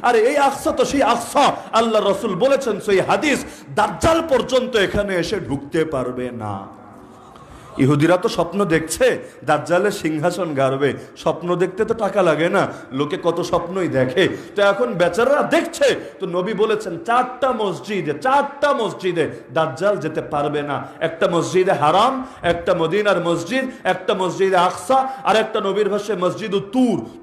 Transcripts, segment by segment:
আরে এই আকসা তো সেই আকসা, আল্লাহ রাসূল বলেছেন সেই হাদিস, দাজ্জাল পর্যন্ত এখানে এসে ঢুকতে পারবে না। ইহুদিরা তো স্বপ্ন দেখছে দাজ্জালের সিংহাসন গাড়বে, স্বপ্ন দেখতে তো টাকা লাগে না, লোকে কত স্বপ্নই দেখে। তো এখন বেচারারা দেখছে, তো নবী বলেছেন চারটা মসজিদে দাজ্জাল যেতে পারবে না। একটা মসজিদে হারাম, একটা মদিনার মসজিদ, একটা মসজিদে আকসা, আর একটা নবীর ভাষায় মসজিদ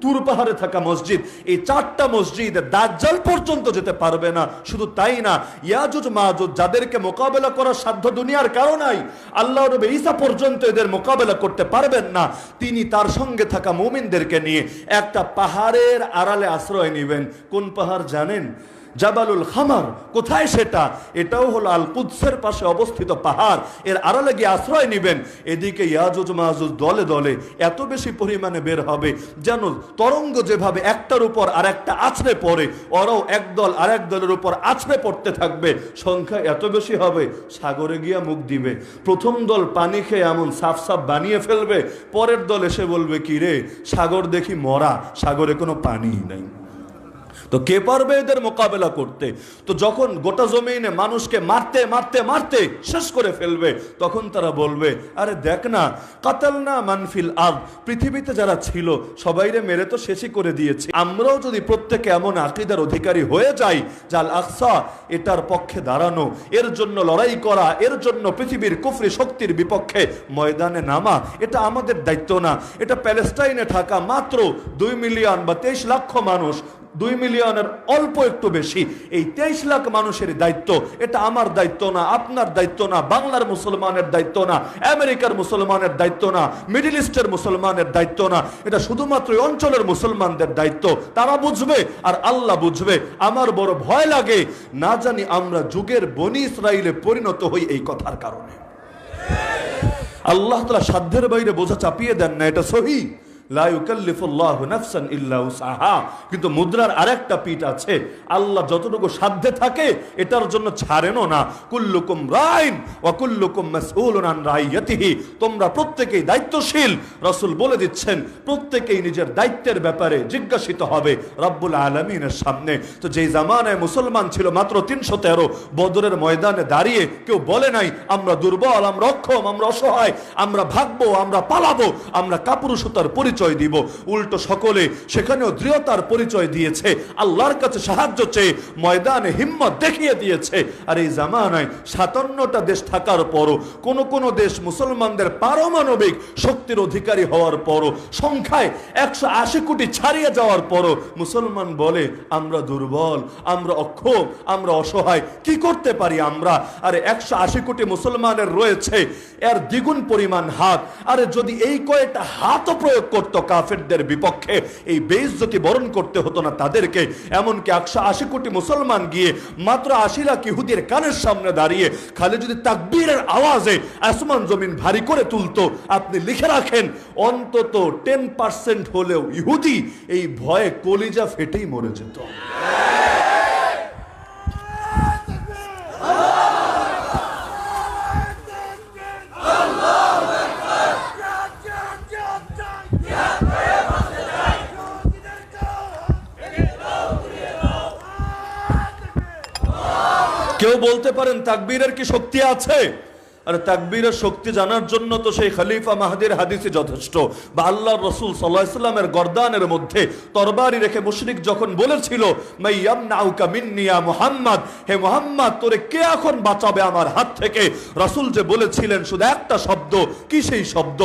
তুর পাহাড়ে থাকা মসজিদ। এই চারটা মসজিদে দাজ্জাল পর্যন্ত যেতে পারবে না। শুধু তাই না, ইয়াজুজ মাজুজ যাদেরকে মোকাবেলা করার সাধ্য দুনিয়ার কারো নাই, আল্লাহ নবী ঈসা পর্যন্ত এদের মোকাবেলা করতে পারবেন না। তিনি তার সঙ্গে থাকা মুমিনদেরকে নিয়ে একটা পাহাড়ের আড়ালে আশ্রয় নেবেন। কোন পাহাড় জানেন? জাবালুল খামার। কোথায় সেটা? এটাও হলো আল কুদসের পাশে অবস্থিত পাহাড়। এর আড়ালে গিয়ে আশ্রয় নেবেন। এদিকে ইয়াজুজ মাজুজ দলে দলে এত বেশি পরিমাণে বের হবে যেন তরঙ্গ যেভাবে একটার উপর আর একটা আছড়ে পড়ে, ওরাও একদল আর এক দলের উপর আছড়ে পড়তে থাকবে। সংখ্যা এত বেশি হবে সাগরে গিয়া মুখ দিবে। প্রথম দল পানি খেয়ে এমন সাফ সাফ বানিয়ে ফেলবে, পরের দল এসে বলবে কি রে সাগর দেখি মরা, সাগরে কোনো পানিই নাই। তো কে পারবে এদের মোকাবেলা করতে? তো যখন গোটা জমিনে মানুষকে মারতে মারতে মারতে শেষ করে ফেলবে, তখন তারা বলবে আরে দেখ না, কাতালনা মানফিল আরদ, পৃথিবীতে যারা ছিল সবাইরে মেরে তো শেষই করে দিয়েছে। আমরাও যদি প্রত্যেকে এমন আকীদার অধিকারী হয়ে যাই যে আল আকসা এটার পক্ষে দাঁড়ানো, এর জন্য লড়াই করা, এর জন্য পৃথিবীর কুফরি শক্তির বিপক্ষে ময়দানে নামা, এটা আমাদের দায়িত্ব না। এটা প্যালেস্টাইনে থাকা মাত্র 2 মিলিয়ন বা 23 লক্ষ মানুষ, 2 মিলিয়নের অল্প একটু বেশি, এই 23 লাখ মানুষের দায়িত্ব। এটা আমার দায়িত্ব না, আপনার দায়িত্ব না, বাংলার মুসলমানের দায়িত্ব না, আমেরিকার মুসলমানের দায়িত্ব না, মিডল ইস্টের মুসলমানের দায়িত্ব না। এটা শুধুমাত্র এই অঞ্চলের মুসলমানদের দায়িত্ব। তারা বুঝবে আর আল্লাহ বুঝবে। আমার বড় ভয় লাগে, না জানি আমরা যুগের বনি ইসরাইলে পরিণত হই এই কথার কারণে। আল্লাহ তাআলা সাধ্যের বাইরে বোঝা চাপিয়ে দেন না, এটা সহিহ। লা ইউকাল্লিফুল্লাহু নাফসান ইল্লা উসআহা। কিন্তু মুদ্রার আরেকটা পিঠ আছে, আল্লাহ যতটুকু সাধ্যে থাকে এটার জন্য ছাড়েনও না। কুল্লুকুম রাইন ওয়া কুল্লুকুম মাসউলুন আন রাইয়াতিহি, তোমরা প্রত্যেকেই দায়িত্বশীল। রাসূল বলে দিচ্ছেন প্রত্যেকেই নিজের দায়িত্বের ব্যাপারে জিজ্ঞাসিত হবে রব্বুল আলামিনের সামনে। তো যেই জামানায় মুসলমান ছিল মাত্র 313, বদরের ময়দানে দাঁড়িয়ে কেউ বলে নাই আমরা দুর্বল, আমরা অক্ষম, আমরা অসহায়, আমরা ভাগবো, আমরা পালাবো, আমরা কাপুরুষতার পরিচয় দিব। উল্টো সকলে সেখানেও দৃঢ়তার পরিচয় দিয়েছে, আল্লাহর কাছে সাহায্য চেয়ে ময়দানে হিম্মত দেখিয়ে দিয়েছে। আর এই জামানায় 57টা দেশ থাকার পরও, কোন কোন দেশ মুসলমানদের পারমাণবিক শক্তির অধিকারী হওয়ার পরও, সংখ্যায় 180 কোটি ছাড়িয়ে যাওয়ার পরও মুসলমান বলে আমরা দুর্বল, আমরা অক্ষম, আমরা অসহায়, কি করতে পারি আমরা? আরে 180 কোটি মুসলমানের রয়েছে এর দ্বিগুণ পরিমাণ হাত। আরে যদি এই কয়েকটা হাতও প্রয়োগ করত কাফেরদের বিপক্ষে, এই বেইজ্জতি বরণ করতে হতো না তাদেরকে। এমনকি 180 কোটি মুসলমান গিয়ে মাত্র 80 লাখ ইহুদির কানের সামনে দাঁড়িয়ে খালি যদি তাকবীরের আওয়াজে আসমান জমিন ভারী করে তুলতো, আপনি লিখে রাখেন অন্তত 10% হলেও ইহুদি এই ভয়ে কলিজা ফেটেই মরে যেত। কেউ বলতে পারেন তাকবীরের কি শক্তি আছে? আর তাকবীরের শক্তি জানার জন্য তো সেই খলিফা মাহদির হাদিসে যথেষ্ট। বা আল্লাহর রাসূল সাল্লাল্লাহু আলাইহি ওয়াসাল্লামের গর্দানের মধ্যে তরবারি রেখে মুশরিক যখন বলেছিল মাইয়ামনাউকা মিন্নি ইয়া মুহাম্মদ, হে মুহাম্মদ তোরে কে এখন বাঁচাবে আমার হাত থেকে? রাসূল যে বলেছিলেন শুধু একটা শব্দ, কি সেই শব্দ?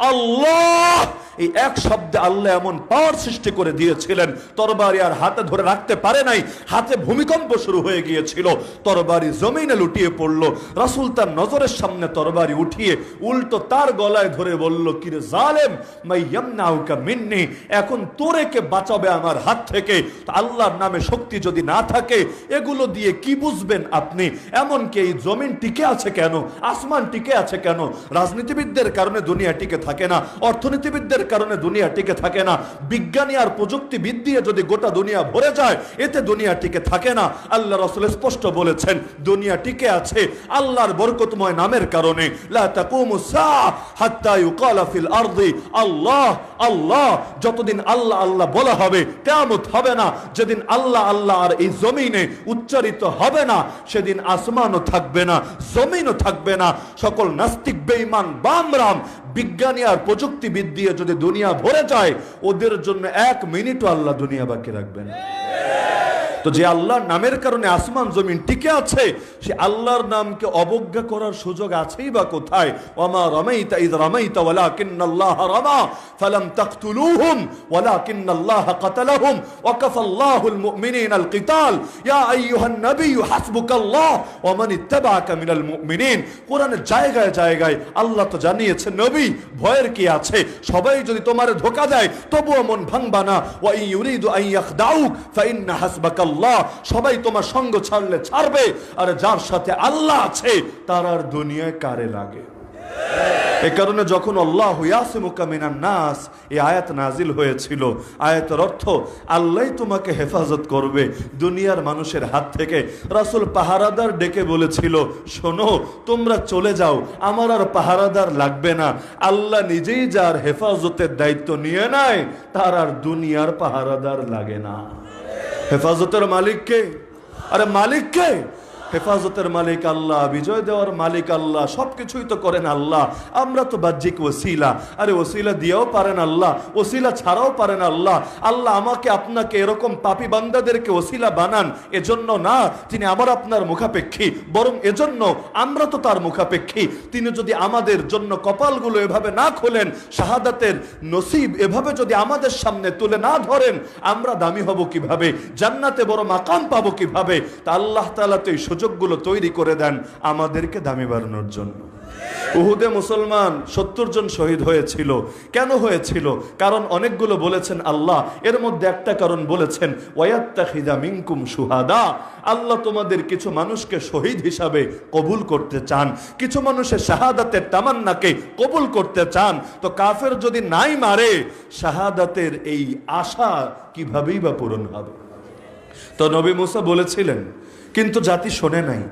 আল্লাহ। এই এক শব্দে আল্লাহ এমন পাওয়ার সৃষ্টি করে দিয়েছিলেন, তরবারি আর হাতে ধরে রাখতে পারে নাই, হাতে ভূমিকম্প শুরু হয়ে গিয়েছিল, তরবারি জমিনে লুটিয়ে পড়লো। রাসূল তার নজরের সামনে তরবারি উঠিয়ে উল্টো তার গলায় ধরে বলল কিরে জালেম মাইয়ামনাউকা মিন্নি, এখন তোরে কে বাঁচাবে আমার হাত থেকে? আল্লাহর নামে শক্তি যদি না থাকে এগুলো দিয়ে কি বুঝবেন আপনি? এমনকি এই জমিন টিকে আছে কেন, আসমান টিকে আছে কেন? রাজনীতিবিদদের কারণে দুনিয়া টিকে থাকে না, অর্থনীতিবিদদের কারণে দুনিয়া টিকে থাকে না। বিজ্ঞানী আর প্রযুক্তিবিদ দিয়ে যদি গোটা দুনিয়া ভরে যায়, এতে দুনিয়া টিকে থাকে না। আল্লাহ রাসূল স্পষ্ট বলেছেন, দুনিয়া টিকে আছে আল্লাহর বরকতময় নামের কারণে। লা তাকুমুস সাআ হাত্তা ইউকালা ফিল আরদি আল্লাহ আল্লাহ। যতদিন আল্লাহ আল্লাহ বলা হবে, কিয়ামত হবে না। যেদিন আল্লাহ আল্লাহ আর এই জমিনে উচ্চারিত হবে না, সেদিন আসমানও থাকবে না, জমিনও থাকবে না। সকল নাস্তিক, বেঈমান, বামরাম, বিজ্ঞানী আর প্রযুক্তিবিদ দিয়ে যদি দুনিয়া ভরে যায়, ওদের জন্য 1 মিনিটও আল্লাহ দুনিয়া বাকি রাখবেন। তো যে আল্লাহর নামের কারণে আসমান জমিন টিকে আছে, সে আল্লাহর নামকে অবজ্ঞা করার সুযোগ আছেই বা কোথায়? ওয়ামা রামাইতা ইয রামাইতা ওয়ালাকিন্নাল্লাহ রামা ফালাম তাকতুলুহুম ওয়ালাকিন্নাল্লাহ কাতালাহুম ওয়া কাফাল্লাহুল মুমিনিনাল কিতাল ইয়া আইয়ুহান নাবিয়্যু হাসবুকাল্লাহ ওয়া মান ইত্তাবাআকা মিনাল মুমিনিন। কোরআনের জায়গায় জায়গায় আল্লাহ তো জানিয়েছেন, নবী ভয়ের কি আছে? সবাই যদি তোমারে ধোঁকা দেয় তবুও মন ভাঙবা না। ওয়া ইন ইউরিদু আন ইয়াখদাউক ফাইন্না হাসবাকাল্লাহ। সবাই তোমার সঙ্গ ছাড়লে ছাড়বে, আর যার সাথে আল্লাহ আছে তার আর দুনিয়ায় কারে লাগে। এই কারণে যখন আল্লাহু ইয়াসিমুকা মিনান নাস এই আয়াত নাজিল হয়েছিল, আয়াতের অর্থ আল্লাহই তোমাকে হেফাজত করবে দুনিয়ার মানুষের হাত থেকে। রাসূল পাহারাদার ডেকে বলেছিল, শোনো, তোমরা চলে যাও, আমার আর পাহারাদার লাগবে না। আল্লাহ নিজেই যার হেফাজতের দায়িত্ব নিয়ে নেয়, তার আর দুনিয়ার পাহারাদার লাগে না। হেফাজতের মালিক কে? আরে মালিক কে? হেফাজতের মালিক আল্লাহ, বিজয় দেওয়ার মালিক আল্লাহ, সবকিছুই তো করেন আল্লাহ। আমরা তো বাহ্যিক ওসিলা। আরে ওসিলা দিয়েও পারেন আল্লাহ, ওসিলা ছাড়াও পারেন আল্লাহ। আল্লাহ আমাকে আপনাকে এরকম পাপী বান্দাদেরকে ওসিলা বানান এজন্য না তিনি আমার আপনার মুখাপেক্ষী, বরং এজন্য আমরা তো তার মুখাপেক্ষী। তিনি যদি আমাদের জন্য কপালগুলো এভাবে না খোলেন, শাহাদাতের নসিব এভাবে যদি আমাদের সামনে তুলে না ধরেন, আমরা দামি হব কিভাবে? জান্নাতে বড় মাকাম পাবো কিভাবে? তা আল্লাহ তাআলা তো এই সুযোগগুলো তৈরি করে দেন আমাদেরকে দামি বানানোর জন্য। উহুদে মুসলমান 70 জন শহীদ হয়েছিল। কেন হয়েছিল? কারণ অনেকগুলো বলেছেন আল্লাহ, এর মধ্যে একটা কারণ বলেছেন ওয়ায়াত্তাখিযা মিনকুম শুহাদা। আল্লাহ তোমাদের কিছু মানুষকে শহীদ হিসাবে কবুল করতে চান, কিছু মানুষের শাহাদাতের তামান্নাকে কবুল করতে চান। তো কাফের যদি নাই মারে, শাহাদাতের এই আশা কিভাবেই বা পূরণ হবে? তো নবী মুসা বলেছিলেন, কিন্তু জাতি শোনে নাই।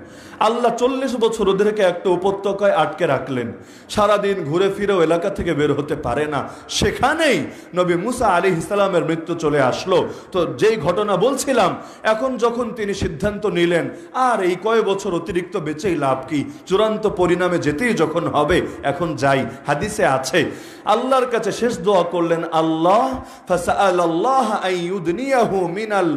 আল্লাহ 40 বছর ওদেরকে একটা উপত্যকায় আটকে রাখলেন, সারাদিন ঘুরে ফিরেও এলাকা থেকে বের হতে পারে না। সেখানেই নবী মুসা আলাইহিস সালামের মৃত্যু চলে আসলো। তো যেই ঘটনা বলছিলাম, এখন যখন তিনি সিদ্ধান্ত নিলেন আর এই কয় বছর অতিরিক্ত বেঁচেই লাভ কি, চূড়ান্ত পরিণামে যেতেই যখন হবে, এখন যাই। হাদিসে আছে আল্লাহর কাছে শেষ দোয়া করলেন, আল্লাহ ফাসআলাল্লাহ আন ইউদনিয়াহু মিনাল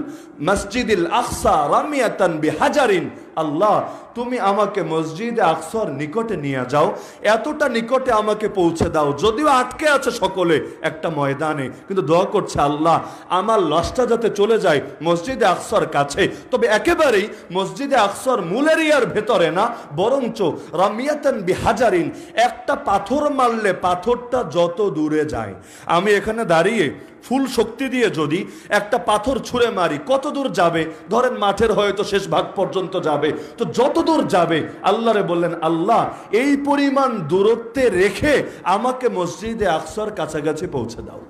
মসজিদিল আকসা রামিয়াতান বিহাজারিন। আল্লাহ তুমি আমাকে মসজিদে আকসার নিকটে নিয়ে যাও, এতটা নিকটে আমাকে পৌঁছে দাও, যদিও আটকে আছে সকলে একটা ময়দানে, কিন্তু দোয়া করছে আল্লাহ আমার লাশটা যাতে চলে যায় মসজিদে আকসার কাছে, তবে একেবারেই মসজিদে আকসার মূল এরিয়ার ভেতরে না, বরঞ্চ রামিয়াতান বিহাজারিন, একটা পাথর মারলে পাথরটা যত দূরে যায়। আমি এখানে দাঁড়িয়ে ফুল শক্তি দিয়ে যদি একটা পাথর ছুঁড়ে মারি, কত দূর যাবে? ধরেন মাঠের হয়তো শেষ ভাগ পর্যন্ত যাবে। তো যত দূর যাবে, আল্লাহরে বললেন আল্লাহ এই পরিমাণ দূরত্বে রেখে আমাকে মসজিদে আকসার কাছাকাছি পৌঁছে দাও।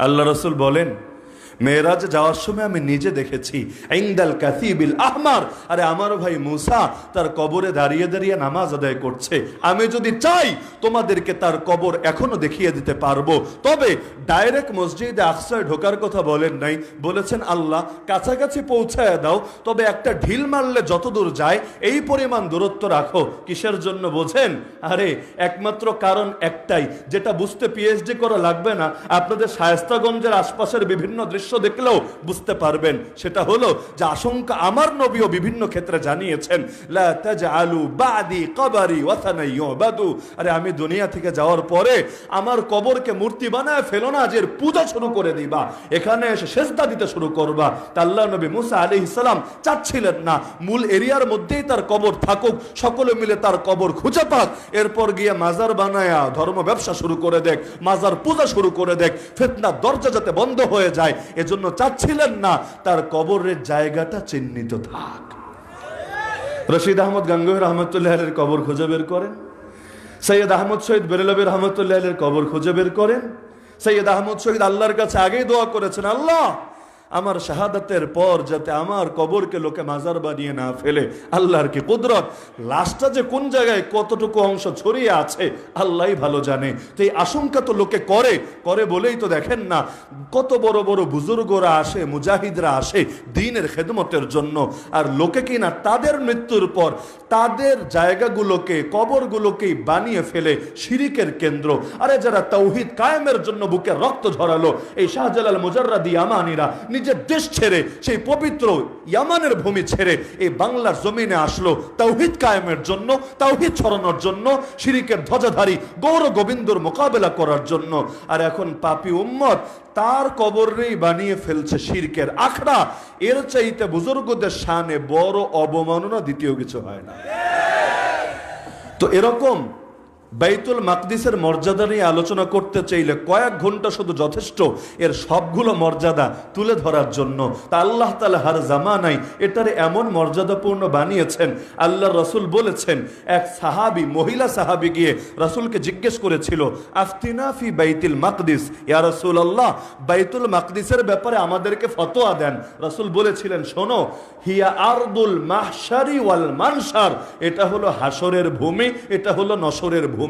আল্লাহ রাসূল বলেন, মেরাজে যাওয়ার সময় আমি নিজে দেখেছি ইনদাল কাসিবিল আহমার, আরে আমার ভাই মুসা তার কবরে দাঁড়িয়ে দাঁড়িয়ে নামাজ আদায় করছে। আমি যদি চাই তোমাদেরকে তার কবর এখনো দেখিয়ে দিতে পারবো। তবে ডাইরেক্ট মসজিদে আকসায় ঢোকার কথা বলেন নাই, বলেছেন আল্লাহ কাছাকাছি পৌঁছায় দাও, তবে একটা ঢিল মারলে যত দূর যায় এই পরিমাণ দূরত্ব রাখো। কিসের জন্য বোঝেন? আরে একমাত্র কারণ একটাই, যেটা বুঝতে পিএইচডি করা লাগবে না, আপনাদের শায়েস্তাগঞ্জের আশপাশের বিভিন্ন দৃশ্য দেখলেও বুঝতে পারবেন। সেটা হলো যে আশঙ্কা আমার নবীও বিভিন্ন ক্ষেত্রে জানিয়েছেন, লা তাজআলু বাদি কবরি ওয়াসানা ইউবাদু। আরে আমি দুনিয়া থেকে যাওয়ার পরে আমার কবরকে মূর্তি বানায় ফেলো না, যে পূজা শুরু করে দিবা, এখানে এসে সেজদা দিতে শুরু করবা। তা আল্লাহ নবী মুসা আলাইহিস সালাম চাচ্ছিলেন না মূল এরিয়ার মধ্যেই তার কবর থাকুক, সকলে মিলে তার কবর খুঁজে পাক, এরপর গিয়ে মাজার বানায়া ধর্ম ব্যবসা শুরু করে দেখ, মাজার পূজা শুরু করে দেখ, ফিতনার দরজা যাতে বন্ধ হয়ে যায়, এজন্য চাচ্ছিলেন না তার কবরের জায়গাটা চিহ্নিত থাক। রশিদ আহমদ গাঙ্গুহি রহমতুল্লাহ আলাইহির কবর খুঁজে বের করেন, সৈয়দ আহমদ শহীদ বেরেলভী রহমতুল্লাহ আলাইহির কবর খুঁজে বের করেন, সৈয়দ আহমদ শহীদ আল্লাহর কাছে আগেই দোয়া করেছেন, আল্লাহ আমার শাহাদাতের পর যাতে আমার কবরকে লোকে মাজার বানিয়ে না ফেলে। আল্লাহর কি কুদরত, লাশটা যে কোন জায়গায় কতটুকু অংশ ছড়িয়ে আছে আল্লাহই ভালো জানে। তো এই আশঙ্কা তো লোকে করে বলেই তো দেখেন না কত বড় বড় বুজুর্গরা আসে, মুজাহিদরা আসে দ্বীনের খেদমতের জন্য, আর লোকে কিনা তাদের মৃত্যুর পর তাদের জায়গাগুলোকে, কবরগুলোকেই বানিয়ে ফেলে শিরিকের কেন্দ্র। আরে যারা তাওহীদ কায়েমের জন্য বুকে রক্ত ঝরালো, এই শাহজালাল মুজাররাদি ইয়ামানিরা নিজের দেশ ছেড়ে, সেই পবিত্র ইয়ামানের ভূমি ছেড়ে এই বাংলার জমিনে আসলো তাওহীদ কায়েমের জন্য, তাওহীদ ছড়ানোর জন্য, শিরিকের ধ্বজাধারী গৌর গোবিন্দর মোকাবেলা করার জন্য। আর এখন পাপী উম্মত তার কবরেই বানিয়ে ফেলছে শিরকের আখড়া। এর চাইতে বুজুর্গদের শানে বড় অবমাননা দ্বিতীয় কিছু হয় না। তো এরকম বাইতুল মাকদিসের মর্যাদা নিয়ে আলোচনা করতে চাইলে কয়েক ঘন্টা শুধু যথেষ্ট এর সবগুলো মর্যাদা তুলে ধরার জন্য। তা আল্লাহ তাআলা হার জামানায় এটারে এমন মর্যাদাপূর্ণ বানিয়েছেন। আল্লাহ রসুল বলেছেন, এক সাহাবী, মহিলা সাহাবী গিয়ে রসুলকে জিজ্ঞেস করেছিল, আফতিনা ফি বাইতুল মাকদিস, ইয়া রাসূলুল্লাহ বাইতুল মাকদিসের ব্যাপারে আমাদেরকে ফতোয়া দেন। রসুল বলেছিলেন, শোনো, হিয়া আরদুল মাহশারি ওয়াল মানশার, এটা হলো হাসরের ভূমি, এটা হলো নসরের ভূমি।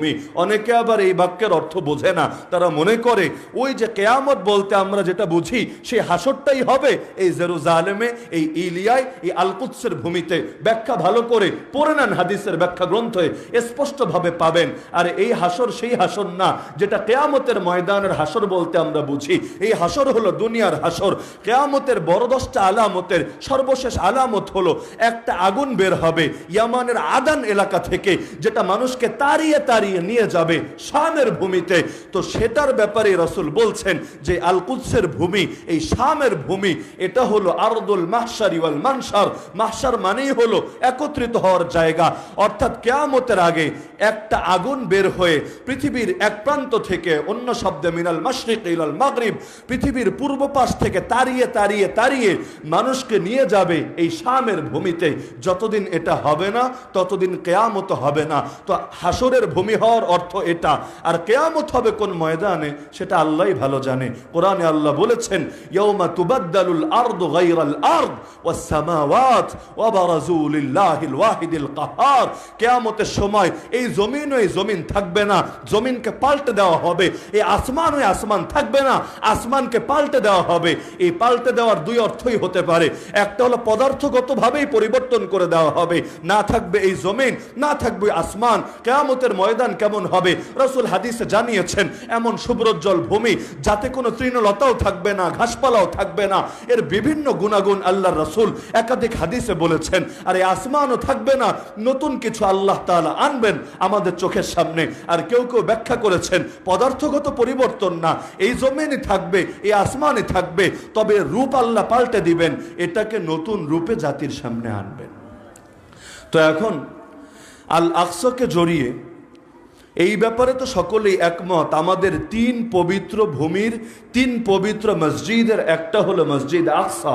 অনেকে আবার এই বাক্যের অর্থ বোঝে না, তারা মনে করে ওই যে কিয়ামত বলতে আমরা যেটা বুঝি সেই হাসরটাই হবে এই জেরুজালেমে, এই ইলিয়ায়, এই আল-কুদসের ভূমিতে। ব্যাখ্যা ভালো করে পড়ে নেন, হাদিসের ব্যাখ্যা গ্রন্থে স্পষ্টভাবে পাবেন। আর এই হাসর সেই হাসর না যেটা কিয়ামতের ময়দানের হাসর বলতে আমরা বুঝি। এই হাসর হলো দুনিয়ার হাসর। কিয়ামতের বড় 10টা আলামতের সর্বশেষ আলামত হলো একটা আগুন বের হবে ইয়ামানের আদান এলাকা থেকে, যেটা মানুষকে তাড়িয়ে নিয়ে যাবে শামের ভূমিতে। তো সেটার ব্যাপারে রাসূল বলছেন যে আল কুদসের ভূমি, এই শামের ভূমি, এটা হলো আরদুল মাহশারি ওয়াল মানশার। মাহশার মানেই হলো একত্রিত হওয়ার জায়গা। অর্থাৎ কিয়ামতের আগে একটা আগুন বের হয়ে পৃথিবীর এক প্রান্ত থেকে, অন্য শব্দে মিনাল মাশরিক ইলাল মাগরিব, পৃথিবীর পূর্ব পাশ থেকে তাড়িয়ে মানুষকে নিয়ে যাবে এই শামের ভূমিতে। যতদিন এটা হবে না ততদিন কিয়ামত হবে না। তো হাসরের ভূমি হওয়ার অর্থ এটা। আর কিয়ামত হবে কোন ময়দানে সেটা আল্লাহই ভালো জানে। কোরআনে আল্লাহ বলেছেন, ইয়াউমা তুবাদদালুল আরদু গায়রাল আরদ ওয়াস সামাওয়াত ওয়া বারাজু লিল্লাহিল ওয়াহিদিল কাহ্হার। কিয়ামতের সময় এই জমিন ওই জমিন থাকবে না, জমিনকে পাল্টে দেওয়া হবে। এই আসমান ওই আসমান থাকবে না, আসমানকে পাল্টে দেওয়া হবে। এই পাল্টে দেওয়ার দুই অর্থই হতে পারে। একটা হলো পদার্থগতভাবেই পরিবর্তন করে দেওয়া হবে, না থাকবে এই জমিন, না থাকবে আসমান। কিয়ামতের ময়দান কেমন হবে রাসূল হাদিসে জানিয়েছেন, এমন শুভ্রোজ্জ্বল ভূমি যাতে কোনো তৃণলতাও থাকবে না, ঘাসপালাও থাকবে না। এর বিভিন্ন গুণাগুণ আল্লাহর রাসূল একাধিক হাদিসে বলেছেন। আর এই আসমানও থাকবে না, নতুন কিছু আল্লাহ তাআলা আনবেন আমাদের চোখের সামনে। আর কেউ ব্যাখ্যা করেছেন পদার্থগত পরিবর্তন না, এই জমিনই থাকবে, এই আসমানই থাকবে, তবে রূপ আল্লাহ পাল্টে দিবেন, এটাকে নতুন রূপে জাতির সামনে আনবেন। তো এখন আল আকসাকে জড়িয়ে এই ব্যাপারে তো সকলেই একমত। আমাদের 3 পবিত্র ভূমির 3 পবিত্র মসজিদের একটা হলো মসজিদ আকসা,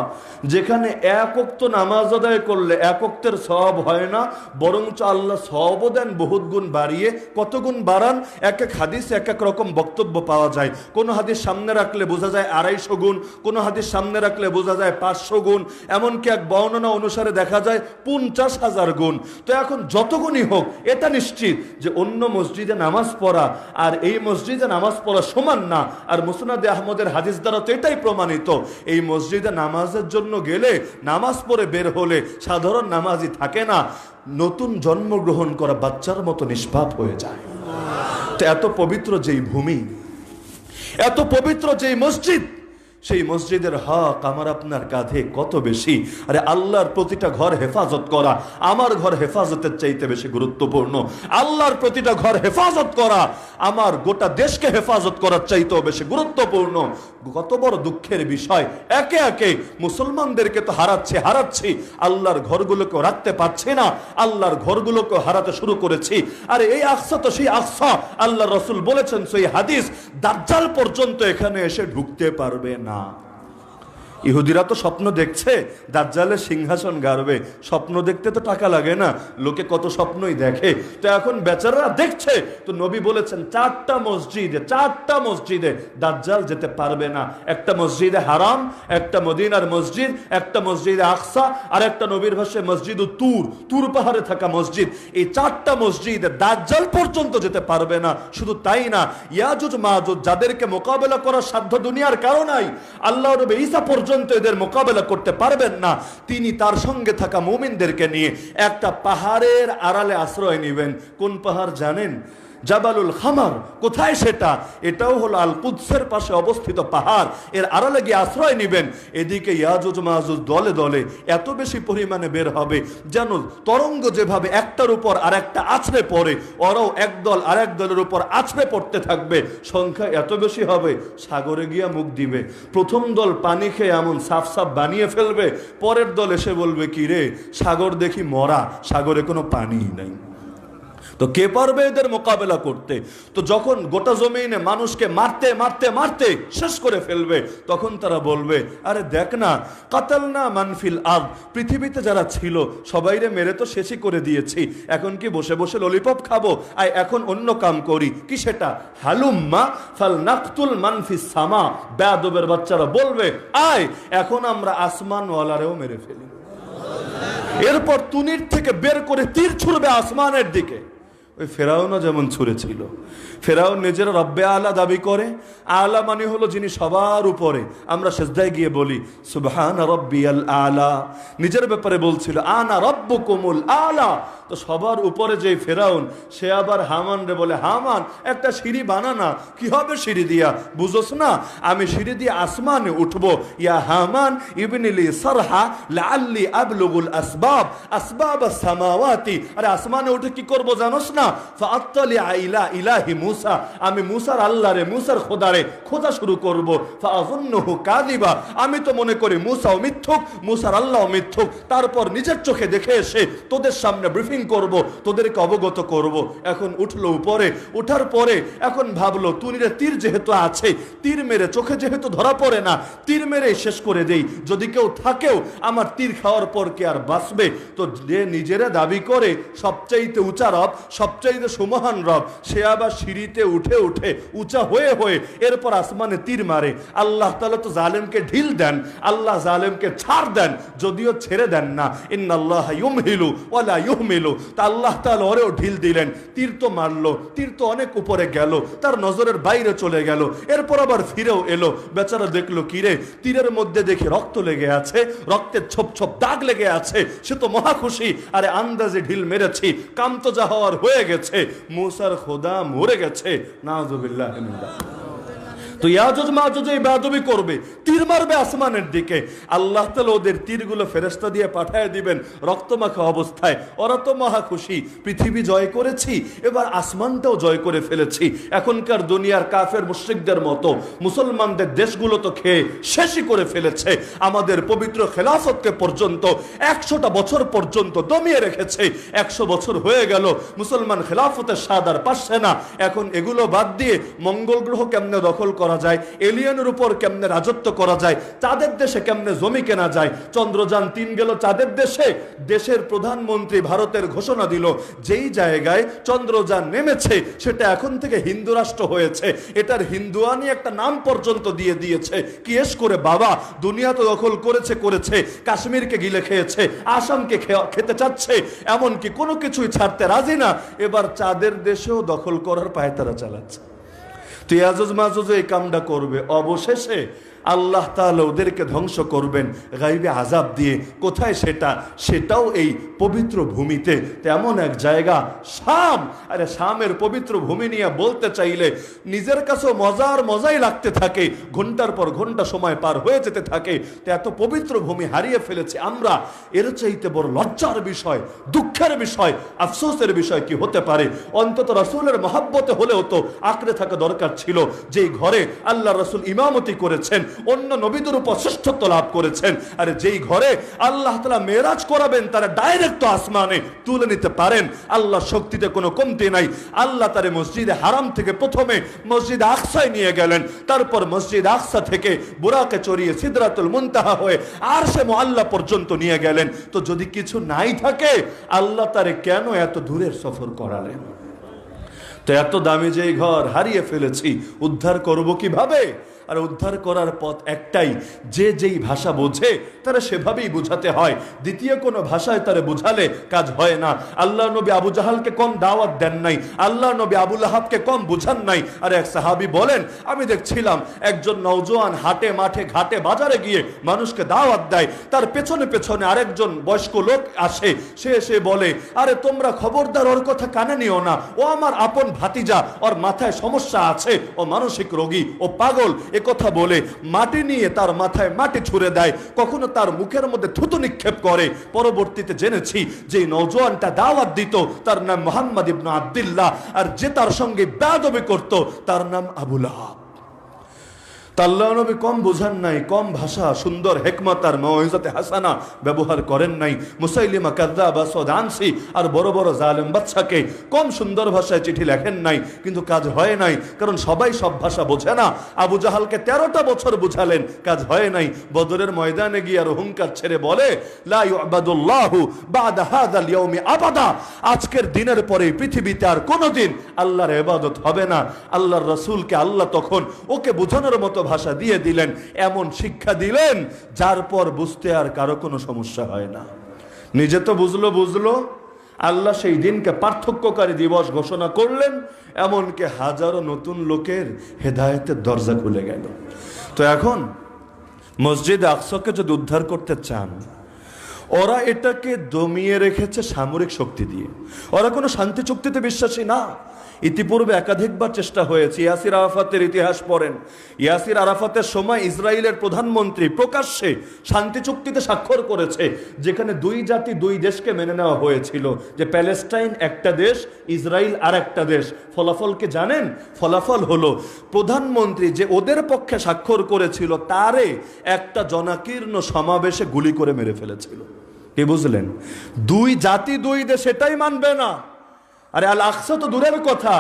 যেখানে এক ওয়াক্ত নামাজ আদায় করলে এক ওয়াক্তের সওয়াব হয় না, বরঞ্চ আল্লাহ সওয়াবও দেন বহুত গুণ বাড়িয়ে। কত গুণ বাড়ান? এক এক হাদিসে এক এক রকম বক্তব্য পাওয়া যায়। কোন হাদিস সামনে রাখলে বোঝা যায় 250 গুণ, কোন হাদিস সামনে রাখলে বোঝা যায় 500 গুণ, এমনকি এক বর্ণনা অনুসারে দেখা যায় 50,000 গুণ। তো এখন যত গুণই হোক, এটা নিশ্চিত যে অন্য মসজিদ নামাজ পড়া আর এই মসজিদে নামাজ পড়া সমান না। আর মুসনাদে আহমদের হাদিস দ্বারা তো এটাই প্রমাণিত, এই মসজিদে নামাজের জন্য গেলে, নামাজ পড়ে বের হলে সাধারণ নামাজি থাকে না, নতুন জন্মগ্রহণ করা বাচ্চার মতো নিষ্পাপ হয়ে যায়। তো এত পবিত্র যেই ভূমি, এত পবিত্র যেই মসজিদ, সেই মসজিদের হক আমার আপনার কাঁধে কত বেশি। আরে আল্লাহর প্রতিটা ঘর হেফাজত করা আমার ঘর হেফাজতের চাইতে বেশি গুরুত্বপূর্ণ। আল্লাহর প্রতিটা ঘর হেফাজত করা আমার গোটা দেশকে হেফাজত করার চাইতেও বেশি গুরুত্বপূর্ণ। কত বড় দুঃখের বিষয়, একে একে মুসলমানদেরকে তো হারাচ্ছি, আল্লাহর ঘরগুলোকে রাখতে পারছি না, আল্লাহর ঘরগুলোকে হারাতে শুরু করেছি। আরে এই আকসা তো সেই আকসা, আল্লাহ রাসূল বলেছেন সেই হাদিস, দাজ্জাল পর্যন্ত এখানে এসে ঢুকতে পারবে না। ইহুদিরা তো স্বপ্ন দেখছে দাজ্জালের সিংহাসন গাড়বে। স্বপ্ন দেখতে তো টাকা লাগে না, লোকে কত স্বপ্নই দেখে। তো এখন বেচারারা দেখছে। তো নবী বলেছেন চারটা মসজিদে দাজ্জাল যেতে পারবে না। একটা মসজিদে হারাম, একটা মদিনার মসজিদ, একটা মসজিদে আকসা, আর একটা নবীর ভাষায় মসজিদ তুর পাহাড়ে থাকা মসজিদ। এই চারটা মসজিদে দাজ্জাল পর্যন্ত যেতে পারবে না। শুধু তাই না, ইয়াজুজ মাজুজ যাদেরকে মোকাবেলা করার সাধ্য দুনিয়ার কারো নাই, আল্লাহ নবী ঈসা পর্যন্ত এদের মোকাবেলা করতে পারবেন না। তিনি তার সঙ্গে থাকা মুমিনদেরকে নিয়ে একটা পাহাড়ের আড়ালে আশ্রয় নেবেন। কোন পাহাড় জানেন? জাবালুল খামার। কোথায় সেটা? এটাও হলো আল কুদসের পাশে অবস্থিত পাহাড়। এর আড়ালে গিয়ে আশ্রয় নেবেন। এদিকে ইয়াজুজ মাজুজ দলে দলে এত বেশি পরিমাণে বের হবে যেন তরঙ্গ যেভাবে একটার উপর আর একটা আছড়ে পড়ে, ওরাও একদল আরেক দলের উপর আছড়ে পড়তে থাকবে। সংখ্যা এত বেশি হবে সাগরে গিয়া মুখ দিবে। প্রথম দল পানি খেয়ে এমন সাফ সাফ বানিয়ে ফেলবে, পরের দল এসে বলবে কি রে সাগর দেখি মরা, সাগরে কোনো পানিই নাই। তো কে পারবে এদের মোকাবেলা করতে? তো যখন গোটা জমিনে মানুষকে মারতে মারতে মারতে শেষ করে ফেলবে, তখন তারা বলবে আরে দেখ না, কাতালনা মানফিল আরদ, পৃথিবীতে যারা ছিল সবাইরে মেরে তো শেষই করে দিয়েছি, এখন কি বসে বসে ললিপপ খাবো? আয় এখন অন্য কাম করি। কি সেটা? হালুম্মা ফাল নাকতুল মানফিস সামা। বেয়াদবের বাচ্চারা বলবে আয় এখন আমরা আসমানওয়ালারেও মেরে ফেলি। এরপর তুনির থেকে বের করে তীর ছুড়বে আসমানের দিকে। ওই ফেরাউনও যেমন ছুঁড়েছিল। ফেরাউন নিজের রব্বে আলা দাবি করে। আলা মানে হলো যিনি সবার উপরে। আমরা সেজদায় গিয়ে বলি সুবহান রব্বিয়াল আলা, নিজের ব্যাপারে বলছিল আনা রব্বুকুমুল আলা। তো সবার উপরে যে ফেরাউন, সে আবার হামান রে বলে হামান একটা সিঁড়ি বানানা। কি হবে সিঁড়ি দিয়া? বুঝোস না? আমি সিঁড়ি দিয়ে আসমানে উঠবো। ইয়া হামান ইবনিলি সারহা লাআল্লি আবলুগুল আসবাব আসবাবাস সামাওয়াতি। আরে আসমানে উঠে কি করব জানোস না? ফাআত্তালিআ ইলা ইলাহি মুসা, আমি মুসার আল্লাহরে মুসার খোদারে খোঁজা শুরু করব। ফাআযুন্নুহু কাযিবা, আমি তো মনে করি মুসাও মিথ্যুক, মুসার আল্লাহও মিথ্যুক। তারপর নিজের চোখে দেখে এসে তোদের সামনে ব্রিফিং করব, তোদেরকে অবগত করব। এখন উঠলো উপরে। উঠার পরে এখন ভাবলো তুনিরে তীর যেহেতু আছে, তীর মেরে চোখে যেহেতু ধরা পড়ে না, তীর মেরে শেষ করে দেই। যদি কেউ থাকেও আমার তীর খাওয়ার পর কে আর বাঁচবে? তো যে নিজেরা দাবি করে সবচাইতে উঁচা রব, সবচাইতে সুমহান রব, সে আবার সিঁড়িতে উঠে উঠে উঁচা হয়ে হয়ে এরপর আসমানে তীর মারে। আল্লাহ তাআলা তো জালেমকে ঢিল দেন, আল্লাহ জালেমকে ছাড় দেন, যদিও ছেড়ে দেন না। ইন্নাল্লাহা ইউমহিলু ওয়ালা ইউহমিলু। তা আল্লাহ তাআলা ওরেও ঢিল দিলেন। তীর তো মারলো, তীর তো অনেক উপরে গেল, তার নজরের বাইরে চলে গেল। এরপর আবার ফিরেও এলো। বেচারা দেখলো কিরে তীরের মধ্যে দেখে রক্ত লেগে আছে, রক্তের ছোপ ছোপ দাগ লেগে আছে। সে তো মহা খুশি, আরে আন্দাজে ঢিল মেরেছি, কাম তো যা হওয়ার হয়ে গেছে, মুসার খোদা মরে গেছে। নাউযুবিল্লাহ মিনাল্লাহ। তো ইয়াজুজ মাজুজ এই বেয়াদবি করবে, তীর মারবে আসমানের দিকে। আল্লাহ তাআলা ওদের তীরগুলো ফেরেশতা দিয়ে পাঠিয়ে দিবেন রক্তমাখা অবস্থায়। ওরা তো মহা খুশি, পৃথিবী জয় করেছি, এবার আসমানটাও জয় করে ফেলেছি। এখনকার দুনিয়ার কাফের মুশরিকদের মতো মুসলমানদের দেশগুলো তো খেয়ে শেষই করে ফেলেছে। আমাদের পবিত্র খেলাফতকে পর্যন্ত 100টা বছর পর্যন্ত দমিয়ে রেখেছে। 100 বছর হয়ে গেল মুসলমান খেলাফতের স্বাদ আর পাচ্ছে না। এখন এগুলো বাদ দিয়ে মঙ্গল গ্রহ কেমনে দখল করা যায়, এলিয়েনের উপর কেমনে রাজত্ব করা যায়, চাঁদের দেশে কেমনে জমি কেনা যায়। চন্দ্রযান 3 গেল চাঁদের দেশে। দেশের প্রধানমন্ত্রী ভারতের ঘোষণা দিল যেই জায়গায় চন্দ্রযান নেমেছে সেটা এখন থেকে হিন্দু রাষ্ট্র হয়েছে। এটার হিন্দুয়ানি একটা নাম পর্যন্ত দিয়ে দিয়েছে। কিয়েস করে বাবা, দুনিয়া তো দখল করেছে, কাশ্মীরকে গিলে খেয়েছে, আসামকে খেতে চাচ্ছে, এমনকি কোনো কিছুই ছাড়তে রাজি না। এবার চাঁদের দেশেও দখল করার পায়তারা চালাচ্ছে। তো ইয়াজুজ মাজুজ এই কামটা করবে, অবশেষে আল্লাহ তাআলা ওদেরকে ধ্বংস করবেন গায়বে আযাব দিয়ে। কোথায় সেটা? সেটাও এই পবিত্র ভূমিতে। তেমন এক জায়গা শাম। আরে শামের পবিত্র ভূমি নিয়ে বলতে চাইলে নিজের কাছে মজাই লাগতে থাকে, ঘন্টার পর ঘন্টা সময় পার হয়ে যেতে থাকে। তো এত পবিত্র ভূমি হারিয়ে ফেলেছি আমরা। এর চাইতে বড় লজ্জার বিষয়, দুঃখের বিষয়, আফসোসের বিষয় কি হতে পারে? অন্তত রাসূলের মহব্বতে হলেও তো আঁকড়ে থাকা দরকার ছিল। যেই ঘরে আল্লাহ রাসূল ইমামতি করেছেন, অন্য নবীদের উপর শ্রেষ্ঠত্ব লাভ করেছেন। আরে যেই ঘরে আল্লাহ তাআলা মেরাজ করাবেন তারা ডাইরেক্ট আসমানে তুলে নিতে পারেন, আল্লাহর শক্তিতে কোনো কমতি নাই। আল্লাহ তারে মসজিদে হারাম থেকে প্রথমে মসজিদ আকসায় নিয়ে গেলেন, তারপর মসজিদ আকসা থেকে বুরাকে চড়িয়ে সিদরাতুল মুনতাহা হয়ে আরশে মুআল্লা পর্যন্ত নিয়ে গেলেন। তো যদি কিছু নাই থাকে আল্লাহ তারে কেন এত দূরের সফর করালেন? তো এত দামি যেই ঘর হারিয়ে ফেলেছি, উদ্ধার করব কিভাবে? আর উদ্ধার করার পথ একটাই, যে যেই ভাষা বোঝে তারা সেভাবেই বুঝাতে হয়। দ্বিতীয় কোনো ভাষায় তারা বুঝালে কাজ হয় না। আল্লাহ নবী আবু জাহালকে কম দাওয়াত দেন নাই, আল্লাহ নবী আবু লাহাবকে কম বুঝান নাই। আর এক সাহাবী বলেন, আমি দেখছিলাম একজন নওজোয়ান হাটে মাঠে ঘাটে বাজারে গিয়ে মানুষকে দাওয়াত দেয়, তার পেছনে পেছনে আরেকজন বয়স্ক লোক আসে, সে এসে বলে, আরে তোমরা খবরদার ওর কথা কানে নিও না, ও আমার আপন ভাতিজা, ওর মাথায় সমস্যা আছে, ও মানসিক রোগী, ও পাগল। কথা বলে মাটি নিয়ে তার মাথায় মাটি ছুঁড়ে দেয়, কখনো তার মুখের মধ্যে থুতু নিক্ষেপ করে। পরবর্তীতে জেনেছি যে নওজোয়ানটা দাওয়াত দিত তার নাম মুহাম্মদ ইবনে আব্দুল্লাহ, আর যে তার সঙ্গে বেয়াদবি করত তার নাম আবু লাহাব। আল্লাহ নবী কম বুঝান নাই, কম ভাষা, সুন্দর হিকমত আর মওইজাতে হাসানা ব্যবহার করেন নাই। মুসাইলিমা কাযযাব আসাদ আনসি আর বড় বড় জালেম বাদশাকে কম সুন্দর ভাষায় চিঠি লেখেন নাই, কিন্তু কাজ হয় নাই, কারণ সবাই সব ভাষা বোঝে না। আবু জাহালকে 13টা বছর বুঝালেন, কাজ হয় নাই। বদরের ময়দানে গিয়ে আর অহংকার ছেড়ে বলে, লা ইউবাদুল্লাহু বাদা হাযাল ইয়াউমি আবাদা, আজকের দিনের পরে পৃথিবীতে আর কোনোদিন আল্লাহর ইবাদত হবে না। আল্লাহর রাসূলকে আল্লাহ তখন ওকে বোঝানোর মতো ভাষা দিয়ে দিলেন, এমন শিক্ষা দিলেন যার পর বুঝতে আর কারো কোনো সমস্যা হয় না। নিজে তো বুঝলো, আল্লাহ সেই দিনকে পার্থক্যকারী দিবস ঘোষণা করলেন, এমনকি হাজারো নতুন লোকের হেদায়েতের দরজা খুলে গেল। তো এখন মসজিদ আকসাকে যদি উদ্ধার করতে চান, ওরা এটাকে দমিয়ে রেখেছে সামরিক শক্তি দিয়ে। ওরা কোনো শান্তি চুক্তিতে বিশ্বাসী না। ইতিপূর্বে একাধিকবার চেষ্টা হয়েছে। ইয়াসির আরাফাতের ইতিহাস পড়েন। ইয়াসির আরাফাতের সময় ইসরায়েলের প্রধানমন্ত্রী প্রকাশ্যে শান্তি চুক্তিতে স্বাক্ষর করেছে, যেখানে দুই জাতি দুই দেশকে মেনে নেওয়া হয়েছিল, যে প্যালেস্টাইন একটা দেশ, ইসরায়েল আর একটা দেশ। ফলাফলকে জানেন? ফলাফল হলো প্রধানমন্ত্রী যে ওদের পক্ষে স্বাক্ষর করেছিল তারে একটা জনাকীর্ণ সমাবেশে গুলি করে মেরে ফেলেছিল। কি বুঝলেন? দুই জাতি দুই দেশ এটাই মানবে না। আরে আল আকসা তো দূরের কথা,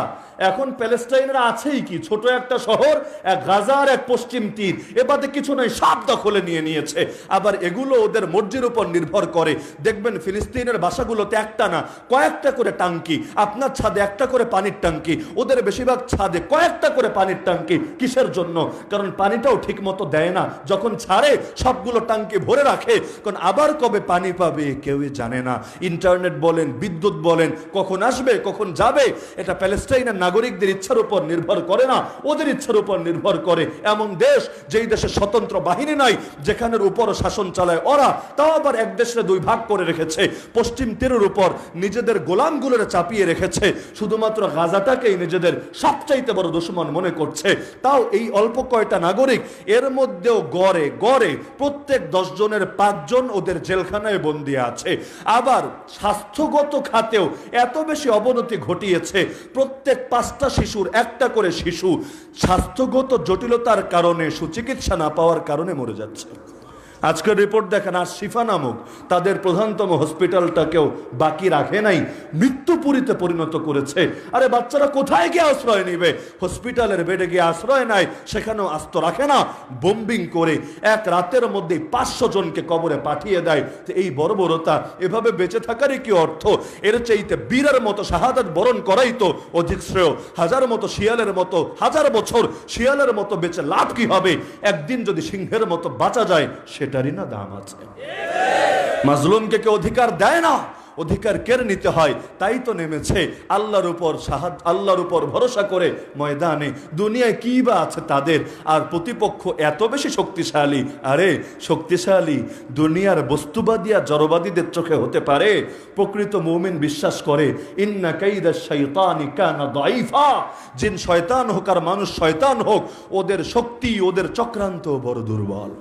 এখন প্যালেস্টাইনরা আছেই কি, ছোট একটা শহর, এক গাজার এক পশ্চিম তীর, এবারে কিছু নয়, সব দখলে নিয়ে নিয়েছে। আবার এগুলো ওদের মর্জির উপর নির্ভর করে। দেখবেন ফিলিস্তিনের বাসাগুলোতে একটা না কয়েকটা করে টাঙ্কি, আপনার ছাদে একটা করে পানির টাঙ্কি, ওদের বেশিরভাগ ছাদে কয়েকটা করে পানির টাঙ্কি। কিসের জন্য? কারণ পানিটাও ঠিক মতো দেয় না, যখন ছাড়ে সবগুলো টাঙ্কি ভরে রাখে, কারণ আবার কবে পানি পাবে কেউই জানে না। ইন্টারনেট বলেন, বিদ্যুৎ বলেন, কখন আসবে কখন যাবে, এটা প্যালেস্টাইনের নাগরিকদের ইচ্ছার উপর নির্ভর করে না, ওদের ইচ্ছার উপর নির্ভর করে। এমন দেশ যেই দেশে স্বতন্ত্র বাহিনী নাই, যেখানের উপর শাসন চালায় ওরা, তাও আবার এক দেশে দুই ভাগ করে রেখেছে, পশ্চিম তীরের উপর নিজেদের গোলামগুলোরে চাপিয়ে রেখেছে, শুধুমাত্র গাজাটাকেই নিজেদের সবচাইতে বড় দুশমন মনে করছে। তাও এই অল্প কয়টা নাগরিক, এর মধ্যেও গড়ে গড়ে প্রত্যেক 10 জনের 5 জন ওদের জেলখানায় বন্দী আছে। আবার স্বাস্থ্যগত খাতেও এত বেশি অবনতি ঘটিয়েছে, প্রত্যেক 5টা শিশুর একটা করে শিশু স্বাস্থ্যগত জটিলতার কারণে, সুচিকিৎসা না পাওয়ার কারণে মরে যাচ্ছে। আজকের রিপোর্ট দেখেন, আর শিফা নামক তাদের প্রধানতম হসপিটালটাকেও বাকি রাখে নাই, মৃত্যুপুরীতে পরিণত করেছে। আরে বাচ্চারা কোথায় গিয়ে আশ্রয় নিবে? হসপিটালের বেডে গিয়ে আশ্রয় নেয়, সেখানেও আস্ত রাখে না, বোম্বিং করে এক রাতের মধ্যে 500 জনকে কবরে পাঠিয়ে দেয়। এই বর্বরতা, এভাবে বেঁচে থাকারই কি অর্থ? এর চাইতে বীরের মতো শাহাদাত বরণ করাই তো অধিক শ্রেয়। হাজার মতো শিয়ালের মতো, হাজার বছর শিয়ালের মতো বেঁচে লাভ কি হবে? একদিন যদি সিংহের মতো বাঁচা যায়, সেটারই না দাম আছে। মাজলুমকে কেউ অধিকার দেয় না, অধিকার কেড়ে নিতে হয়। তাই তো নেমেছে আল্লাহর উপর আল্লাহর উপর ভরসা করে ময়দানে। দুনিয়ায় কি বা আছে তাদের? আর প্রতিপক্ষ এত বেশি শক্তিশালী। আরে শক্তিশালী দুনিয়ার বস্তুবাদী আর জড়বাদীদের চোখে হতে পারে, প্রকৃত মুমিন বিশ্বাস করে ইন্না কাইদা শাইতানি কানা দাইফা, জিন শয়তান হোক আর মানুষ শয়তান হোক, ওদের শক্তি, ওদের চক্রান্ত বড় দুর্বল।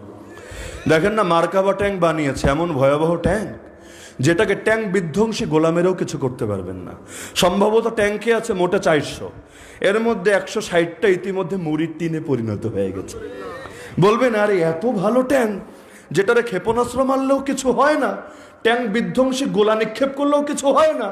দেখেন না, মার্কাভা ট্যাঙ্ক বানিয়েছে, এমন ভয়াবহ ট্যাঙ্ক যেটাকে ট্যাঙ্ক বিধ্বংসী গোলামেরও কিছু করতে পারবেন না। সম্ভবত ট্যাঙ্কে আছে মোটে 400, এর মধ্যে 160টা ইতিমধ্যে মুড়ির টিনে পরিণত হয়ে গেছে। বলবেন আরে এত ভালো ট্যাঙ্ক যেটারে ক্ষেপণাস্ত্র মারলেও কিছু হয় না, ট্যাঙ্ক বিধ্বংসী গোলা নিক্ষেপ করলেও কিছু হয় না,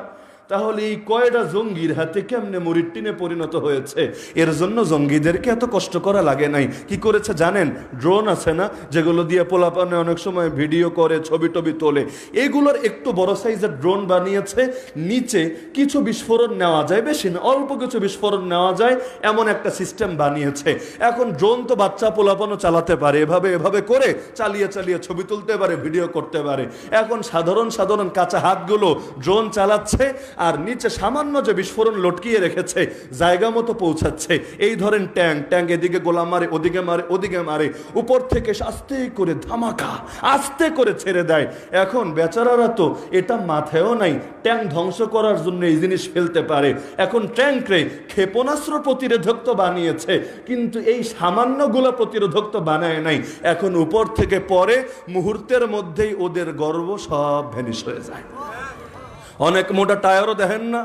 তাহলে এই কয়টা জঙ্গির হাতে কেমনে মরির টিনে পরিণত হয়েছে? এর জন্য জঙ্গিদেরকে এত কষ্ট করা লাগে নাই। কি করেছে জানেন? ড্রোন আছে না, যেগুলো দিয়ে পোলাপানে অনেক সময় ভিডিও করে, ছবি টবি তোলে, এগুলোর একটু বড় সাইজের ড্রোন বানিয়েছে। নিচে কিছু বিস্ফোরণ নেওয়া যায়, বেশি না, অল্প কিছু বিস্ফোরণ নেওয়া যায়, এমন একটা সিস্টেম বানিয়েছে। এখন ড্রোন তো বাচ্চা পোলাপানও চালাতে পারে, এভাবে এভাবে করে চালিয়ে চালিয়ে ছবি তুলতে পারে, ভিডিও করতে পারে। এখন সাধারণ সাধারণ কাঁচা হাতগুলো ড্রোন চালাচ্ছে, আর নিচে সামান্য যে বিস্ফোরণ লটকিয়ে রেখেছে জায়গা মতো পৌঁছাচ্ছে। এই ধরেন ট্যাঙ্ক এদিকে গোলা মারে, ওদিকে মারে, ওদিকে মারে, উপর থেকে আস্তে করে ধামাকা আস্তে করে ছেড়ে দেয়। এখন বেচারারা তো এটা মাথায়ও নাই ট্যাঙ্ক ধ্বংস করার জন্য এই জিনিস ফেলতে পারে। এখন ট্যাঙ্করে ক্ষেপণাস্ত্র প্রতিরোধক তো বানিয়েছে, কিন্তু এই সামান্য গুলা প্রতিরোধক তো বানায় নাই। এখন উপর থেকে পরে মুহূর্তের মধ্যেই ওদের গর্ব সব ভ্যানিশ হয়ে যায়। অনেক মোটা টায়ারও দেখেন না,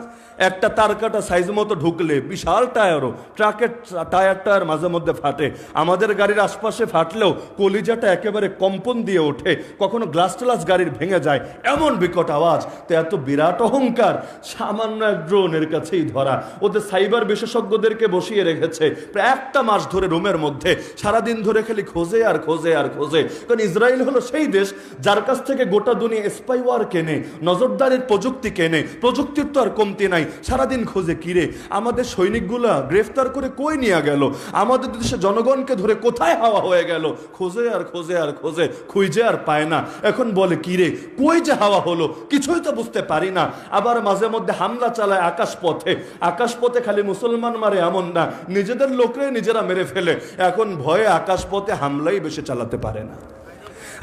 একটা তার কাটা সাইজ মতো ঢুকলে বিশাল টায়ারও, ট্রাকের টায়ার মাঝে মধ্যে ফাটে। আমাদের গাড়ির আশপাশে ফাটলেও কলিজাটা একেবারে কম্পন দিয়ে ওঠে, কখনো গ্লাস ট্লাস গাড়ির ভেঙে যায়, এমন বিকট আওয়াজ। তো এত বিরাট অহংকার সামান্য এক ড্রোনের কাছেই ধরা। ওদের সাইবার বিশেষজ্ঞদেরকে বসিয়ে রেখেছে প্রায় একটা মাস ধরে রুমের মধ্যে, সারাদিন ধরে খালি খোঁজে আর খোঁজে আর খোঁজে। কারণ ইসরায়েল হলো সেই দেশ যার কাছ থেকে গোটা দুনিয়া স্পাইওয়ার কেনে, নজরদারির প্রযুক্তি কেনে। প্রযুক্তির তো আর কমতি নাই, সারাদিন খোঁজে কিরে আমাদের সৈনিকগুলা গ্রেফতার করে কই নিয়ে গেল, আমাদের দেশে জনগণকে ধরে কোথায় হাওয়া হয়ে গেল, খোঁজে আর খোঁজে আর খোঁজে, খুঁজে আর পায় না। এখন বলে কিরে কই যে হাওয়া হলো কিছুই তো বুঝতে পারি না। আবার মাঝে মধ্যে হামলা চালায় আকাশপথে খালি মুসলমান মারে এমন না, নিজেদের লোকরে নিজেরা মেরে ফেলে। এখন ভয়ে আকাশপথে হামলাই বেশি চালাতে পারে না।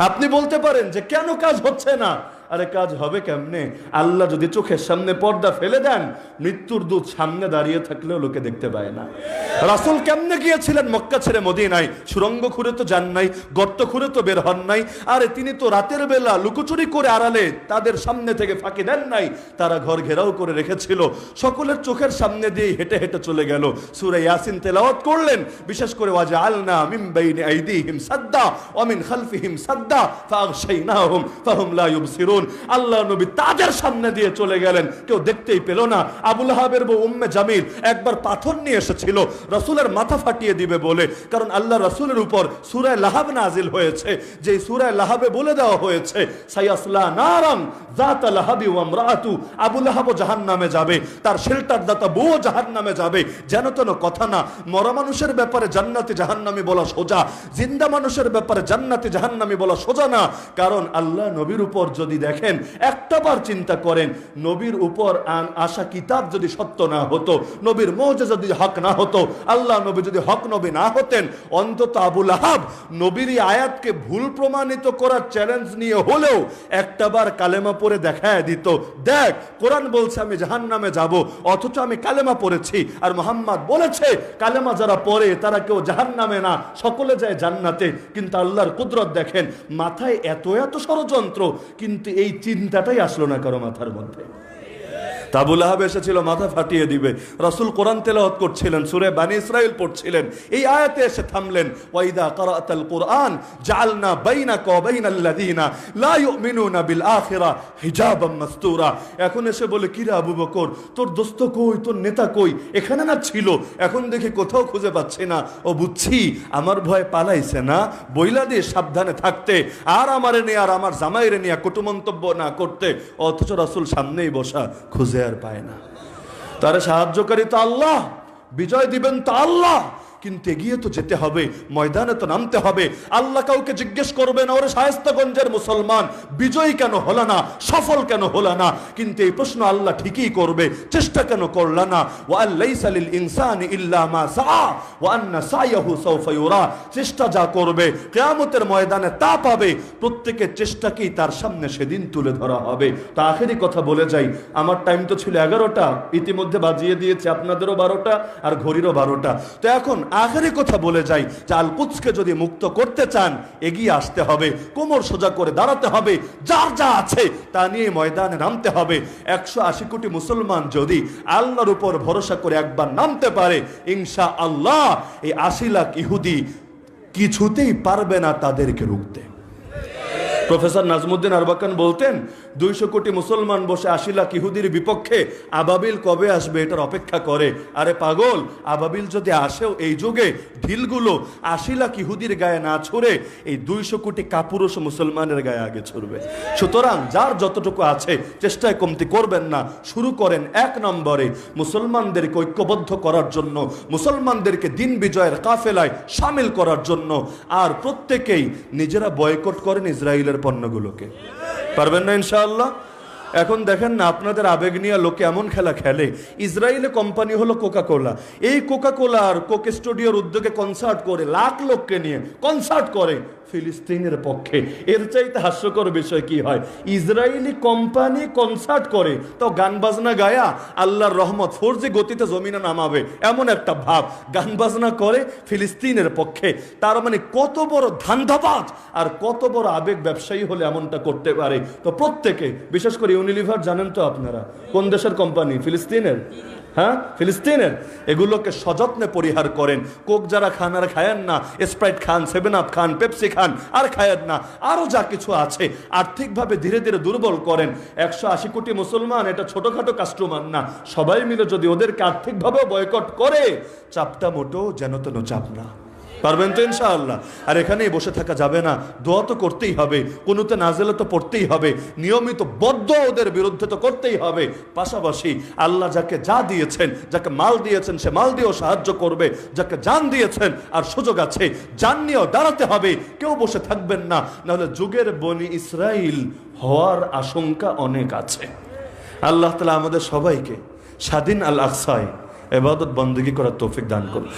আপনি বলতে পারেন যে কেন কাজ হচ্ছে না? আরে কাজ হবে কেমনে? আল্লাহ যদি চোখের সামনে পর্দা ফেলে দেন, মৃত্যুর দূত সামনে দাঁড়িয়ে থাকলেও লোকে দেখতে পায় না। রাসূল কেমনে গিয়েছিলেন মক্কা ছেড়ে মদিনায়? সুরঙ্গ খুঁড়ে তো যান নাই, গর্ত খুঁড়ে তো বের হন নাই। আরে তিনি তো রাতের বেলা লুকোচুরি করে আড়ালে তাদের সামনে থেকে ফাঁকি দেন নাই, তারা ঘর ঘেরাও করে রেখেছিল। সকলের চোখের সামনে দিয়ে হেঁটে হেঁটে চলে গেল। সূরা ইয়াসিন তেলাওয়াত করলেন, বিশেষ করে ওয়াজআলনা মিন বাইনি আইদিহিম সাদ্দা ওয়া মিন খালফিহিম সাদ্দা ফাগশাইনাহুম ফাহুম লা ইউবসিরুন। আল্লাহ নবী তাদের সামনে দিয়ে চলে গেলেন, কেউ দেখতেই পেল না। আবু লাহাবের বউ উম্মে জামিল একবার পাথর নিয়ে এসেছিল রাসূলের মাথা ফাটিয়ে দিবে বলে, কারণ আল্লাহ রাসূলের উপর সূরা লাহাব নাজিল হয়েছে, যে সূরা লাহাবে বলে দেওয়া হয়েছে সায়াসলা নারান যাতা লাহাবি ওয়া ইমরাআতু, আবু লাহাব জাহান্নামে যাবে, তার শেল্টার দাতা বউ জাহান্নামে যাবে। যেন তেন কথা না। মরা মানুষের ব্যাপারে জান্নাতি জাহান্নামী বলা সোজা, জিন্দা মানুষের ব্যাপারে জান্নাতি জাহান্নামী বলা সোজা না। কারণ আল্লাহ নবীর উপর যদি দেখেন, একটাবার চিন্তা করেন, নবীর উপর আসা কিতাব যদি সত্য না হতো, নবীর মুজিজা যদি হক না হতো, আল্লাহ নবী যদি হক নবী না হতেন, অন্তত আবু লাহাব নবীর আয়াতকে ভুল প্রমাণিত করার চ্যালেঞ্জ নিয়ে হলেও একটাবার কালেমা পড়ে দেখায় দিত, দেখ কোরআন বলছে আমি জাহান্নামে যাব, অথচ আমি কালেমা পড়েছি। আর মুহাম্মদ বলেছে কালেমা যারা পড়ে তারা কেউ জাহান্নামে না, সকলে যায় জান্নাতে। কিন্তু আল্লাহর কুদরত দেখেন, মাথায় এত এত ষড়যন্ত্র, কিন্তু এই চিন্তাটাই আসলো না কারো মাথার মধ্যে। আবু লাহাব এসেছিল মাথা ফাটিয়ে দিবে, রাসূল কোরআন তেলাওয়াত করছিলেন, সূরা বানি ইসরাইল পড়ছিলেন, এই আয়াতে এসে থামলেন, ওয়াইদা কারাতাল কুরআন জাআলনা বাইনাকা ওয়া বাইনাল্লাযিনা লা ইউমিনুনা বিল আখিরা হিজাবাম মাসতুরা। এখন এসে বলে কিরে আবু বকর, তোর দোস্ত কই, তোর নেতা কই? এখানে না ছিল, এখন দেখি কোথাও খুঁজে পাচ্ছি না। ও বুঝছি আমার ভয় পালাইছে না, বইলা দিয়ে সাবধানে থাকতে, আর আমারে নিয়ে আর আমার জামাইরে নিয়ে কটু মন্তব্য না করতে। অথচ রাসূল সামনেই বসা, খুঁজে আর পায় না। তারা সাহায্যকারী তো আল্লাহ, বিজয় দিবেন তো আল্লাহ, কিন্তু এগিয়ে তো যেতে হবে, ময়দানে তো নামতে হবে। আল্লাহ কাউকে জিজ্ঞেস করবে না, ওরে শায়েস্তাগঞ্জের মুসলমান বিজয়ী কেন হলো না, সফল কেন হলো না? কিন্তু এই প্রশ্ন আল্লাহ ঠিকই করবে, চেষ্টা কেন করলা না? ওয়া লাইসা লিল ইনসানি ইল্লা মা সা ওয়া আন্না সাইয়াহু সাওফা ইউরা। চেষ্টা যা করবে কিয়ামতের ময়দানে তা পাবে। প্রত্যেকের চেষ্টাকেই তার সামনে সেদিন তুলে ধরা হবে। তো আখেরি কথা বলে যাই, আমার টাইম তো ছিল 11টা, ইতিমধ্যে বাজিয়ে দিয়েছে আপনাদেরও 12টা আর ঘড়িরও 12টা। তো এখন আখেরি কথা বলে যাই যে আল কুদসকে যদি মুক্ত করতে চান, এগিয়ে আসতে হবে, কোমর সোজা করে দাঁড়াতে হবে, যার যা আছে তা নিয়ে ময়দানে নামতে হবে। 180 কোটি মুসলমান যদি আল্লাহর উপর ভরসা করে একবার নামতে পারে, ইনশাআল্লাহ এই 80 লাখ ইহুদি কিছুতেই পারবে না তাদেরকে রুখতে। প্রফেসর নাজমুদ্দিন আরবাকান বলতেন 200 কোটি মুসলমান বসে 80 লাখ ইহুদির বিপক্ষে আবাবিল কবে আসবে এটার অপেক্ষা করে। আরে পাগল, আবাবিল যদি আসেও এই যুগে ঢিলগুলো 80 লাখ ইহুদির গায়ে না ছুড়ে এই 200 কোটি কাপুরুষ মুসলমানের গায়ে আগে ছুড়বে। সুতরাং যার যতটুকু আছে চেষ্টায় কমতি করবেন না। শুরু করেন 1 নম্বরে মুসলমানদেরকে ঐক্যবদ্ধ করার জন্য, মুসলমানদেরকে দিন বিজয়ের কাফেলায় শামিল করার জন্য। আর প্রত্যেকেই নিজেরা বয়কট করেন ইসরায়েলের পণ্যগুলোকে। পারবেন না ইনশাআল্লাহ? এখন দেখেন না, আপনাদের আবেগ নিয়ে লোকে এমন খেলা খেলে। ইসরায়েলে কোম্পানি হলো কোকা কোলা। এই কোকা কোলা আর কোক স্টুডিওর উদ্যোগে কনসার্ট করে, লাখ লোককে নিয়ে কনসার্ট করে ফিলিস্তিনের পক্ষে। এর চাইতে হাস্যকর বিষয় কি হয়? ইসরায়েলি কোম্পানি কনসার্ট করে, তো গান বাজনা গায়া আল্লাহর রহমত 4G গতিতে জমিনে নামাবে এমন একটা ভাব, গান বাজনা করে ফিলিস্তিনের পক্ষে। তার মানে কত বড় ধান্দাবাজ আর কত বড় আবেগ ব্যবসায়ী হলে এমনটা করতে পারে। তো প্রত্যেকে, বিশেষ করে ইউনিলিভার জানেন তো আপনারা কোন দেশের কোম্পানি? ফিলিস্তিনের। হ্যাঁ, ফিলিস্তিনের। এগুলোকে সযত্নে পরিহার করেন। কোক যারা খান আর খায়েন না, স্প্রাইট খান, 7 আপ খান, পেপসি খান আর খায়েন না, আরো যা কিছু আছে আর্থিকভাবে ধীরে ধীরে দুর্বল করেন। 180 কোটি মুসলমান এটা ছোটখাটো কাস্টমার না। সবাই মিলে যদি ওদেরকে আর্থিকভাবেও বয়কট করে, চাপটা মোটো যেন তেন চাপ না। পারবেন তো ইনশাআল্লাহ? আর এখানেই বসে থাকা যাবে না, দোয়া তো করতেই হবে, কোনোতে নাজেলে তো পড়তেই হবে, নিয়মিত বদ্ধ ওদের বিরুদ্ধে তো করতেই হবে। পাশাপাশি আল্লাহ যাকে যা দিয়েছেন, যাকে মাল দিয়েছেন সে মাল দিয়েও সাহায্য করবে, যাকে জান দিয়েছেন আর সুযোগ আছে জান নিয়েও দাঁড়াতে হবে। কেউ বসে থাকবেন না, নাহলে যুগের বনি ইসরাইল হওয়ার আশঙ্কা অনেক আছে। আল্লাহ তাআলা আমাদের সবাইকে স্বাধীন আল আকসায় ইবাদত বন্দেগী করার তৌফিক দান করুন।